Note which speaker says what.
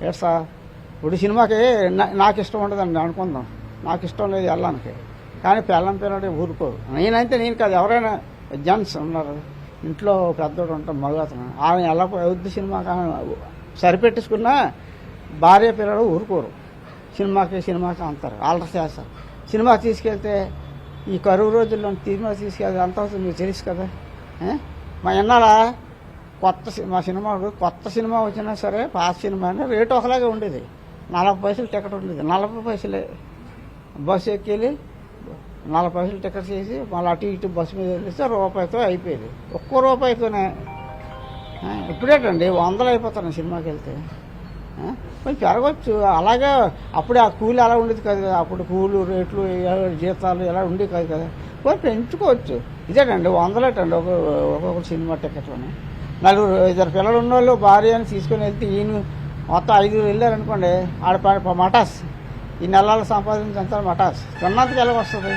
Speaker 1: ఏడ్సా ఇప్పుడు సినిమాకి నాకు ఇష్టం ఉండదండి అనుకుందాం, నాకు ఇష్టం లేదు వెళ్ళడానికి, కానీ పిల్లడు ఊరుకోరు. నేను కాదు, ఎవరైనా జెంట్స్ ఉన్నారు ఇంట్లో పెద్దోడు ఉంటాం మగతను, ఆమె ఎలా వద్దు సినిమాకి సరిపెట్టేసుకున్నా భార్య పిల్లలు ఊరుకోరు. సినిమాకి అంటారు, ఆల్టర్ చేస్తారు. సినిమా తీసుకెళ్తే ఈ కరువు రోజుల్లో సినిమా తీసుకెళ్తే అంత అవుతుంది మీకు తెలుసు కదా. మా ఎన్నాళ్ళ మా కొత్త సినిమా వచ్చినా సరే పాత సినిమా అయినా రేటు ఒకలాగే ఉండేది. 40 పైసలు టికెట్ ఉండేది, 40 పైసలే. బస్సు ఎక్కి 40 పైసలు టికెట్ చేసి మళ్ళీ అటు ఇటు బస్సు మీద వెళ్ళిస్తే రూపాయితో అయిపోయేది. ఒక్క రూపాయితోనే. ఇప్పుడేటండి 100 అయిపోతున్నాయి సినిమాకి వెళ్తే. కొంచెం పెరగవచ్చు. అలాగే అప్పుడే ఆ కూలి అలా ఉండేది కాదు కదా, అప్పుడు కూలు రేట్లు జీతాలు ఎలా ఉండేవి కాదు కదా, కొంచెం పెంచుకోవచ్చు. ఇదేటండి 100 ఒక్కొక్క సినిమా టికెట్లోనే. 2 పిల్లలు ఉన్నోళ్ళు భార్య అని తీసుకొని వెళ్తే ఈయన మొత్తం 5 వెళ్ళారనుకోండి, ఆడ మటాస్ ఈ నెలలు సంపాదించంతా మటాస్. తిన్నంతకి ఎలా వస్తుంది?